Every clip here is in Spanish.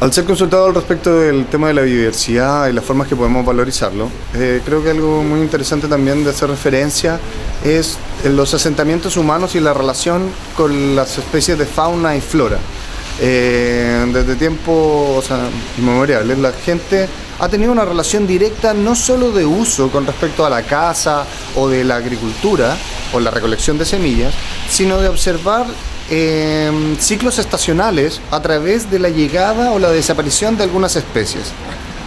Al ser consultado al respecto del tema de la biodiversidad y las formas que podemos valorizarlo, creo que algo muy interesante también de hacer referencia es los asentamientos humanos y la relación con las especies de fauna y flora. Desde tiempos inmemoriales la gente ha tenido una relación directa no solo de uso con respecto a la caza o de la agricultura o la recolección de semillas, sino de observar ciclos estacionales a través de la llegada o la desaparición de algunas especies.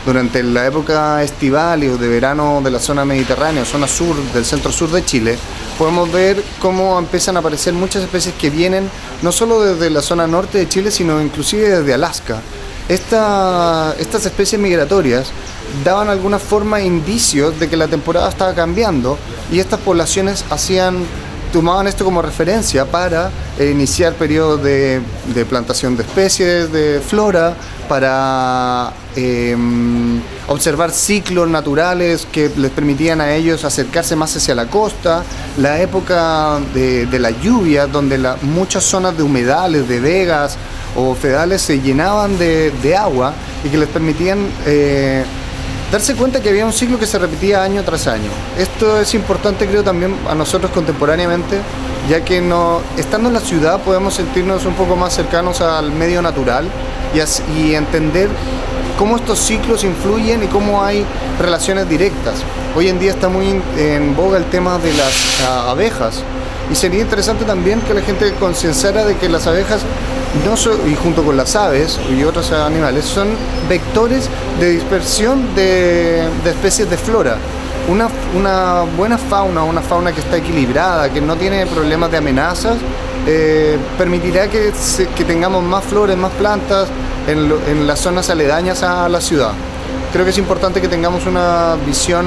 Durante la época estival o de verano de la zona mediterránea, zona sur del centro-sur de Chile, podemos ver cómo empiezan a aparecer muchas especies que vienen no solo desde la zona norte de Chile, sino inclusive desde Alaska. Estas especies migratorias daban alguna forma indicios de que la temporada estaba cambiando y estas poblaciones tomaban esto como referencia para iniciar periodos de plantación de especies, de flora, para observar ciclos naturales que les permitían a ellos acercarse más hacia la costa, la época de la lluvia, donde muchas zonas de humedales, de vegas o fedales se llenaban de agua y que les permitían darse cuenta que había un ciclo que se repetía año tras año. Esto es importante, creo, también a nosotros contemporáneamente, ya que estando en la ciudad podemos sentirnos un poco más cercanos al medio natural y entender cómo estos ciclos influyen y cómo hay relaciones directas. Hoy en día está muy en boga el tema de las abejas, y sería interesante también que la gente concienciara de que las abejas y junto con las aves y otros animales son vectores de dispersión de especies de flora. Una buena fauna, una fauna que está equilibrada, que no tiene problemas de amenazas, permitirá que tengamos más flores, más plantas en las zonas aledañas a la ciudad. Creo que es importante que tengamos una visión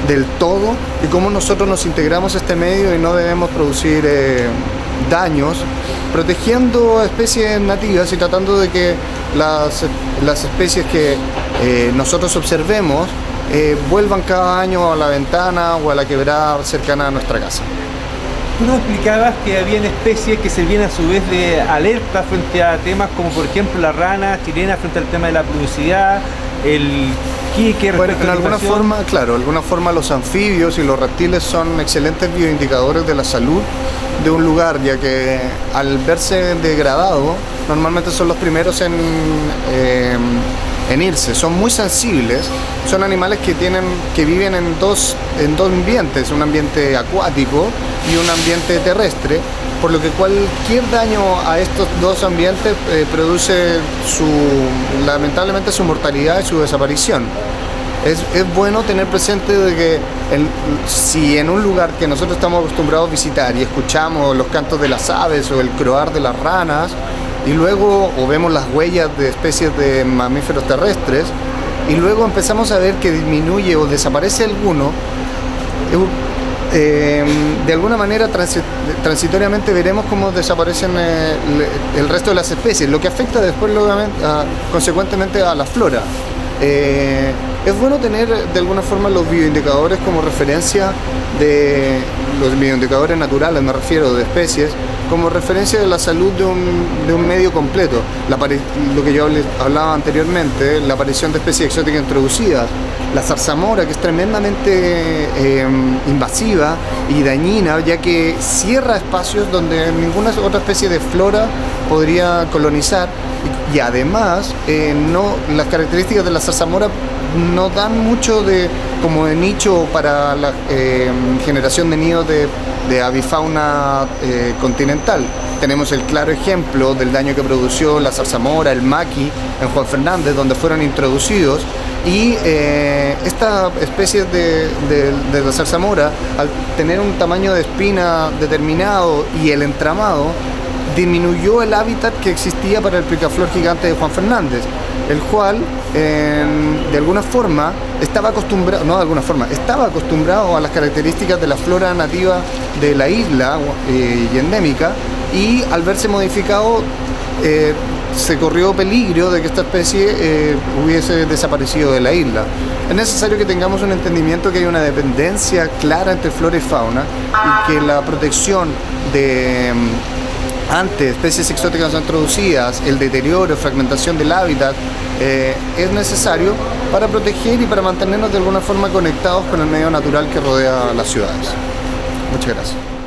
del todo y cómo nosotros nos integramos a este medio y no debemos producir daños, protegiendo especies nativas y tratando de que las especies que nosotros observemos vuelvan cada año a la ventana o a la quebrada cercana a nuestra casa. Tú nos explicabas que habían especies que servían a su vez de alerta frente a temas como por ejemplo la rana chilena frente al tema de la pluviosidad, el quique. Bueno, en alguna forma los anfibios y los reptiles son excelentes bioindicadores de la salud de un lugar, ya que al verse degradado normalmente son los primeros en irse. Son muy sensibles, son animales que viven en dos ambientes, un ambiente acuático y un ambiente terrestre, por lo que cualquier daño a estos dos ambientes produce lamentablemente su mortalidad y su desaparición. Es bueno tener presente de que si en un lugar que nosotros estamos acostumbrados a visitar y escuchamos los cantos de las aves o el croar de las ranas, y luego vemos las huellas de especies de mamíferos terrestres, y luego empezamos a ver que disminuye o desaparece alguno, de alguna manera transitoriamente veremos cómo desaparecen el resto de las especies, lo que afecta después consecuentemente a la flora. Es bueno tener de alguna forma los bioindicadores como referencia, de los bioindicadores naturales, me refiero, de especies, como referencia de la salud de un medio completo. Lo que yo hablaba anteriormente, la aparición de especies exóticas introducidas, la zarzamora, que es tremendamente invasiva y dañina, ya que cierra espacios donde ninguna otra especie de flora podría colonizar, y además las características de la zarzamora no dan mucho como de nicho para la generación de nidos de avifauna continental. Tenemos el claro ejemplo del daño que produjo la zarzamora, el maqui, en Juan Fernández, donde fueron introducidos, y esta especie de la zarzamora, al tener un tamaño de espina determinado y el entramado, disminuyó el hábitat que existía para el picaflor gigante de Juan Fernández, el cual de alguna forma estaba acostumbrado a las características de la flora nativa de la isla y endémica, y al verse modificado se corrió peligro de que esta especie hubiese desaparecido de la isla. Es necesario que tengamos un entendimiento que hay una dependencia clara entre flora y fauna, y que la protección ante especies exóticas no introducidas, el deterioro, fragmentación del hábitat, es necesario para proteger y para mantenernos de alguna forma conectados con el medio natural que rodea las ciudades. Muchas gracias.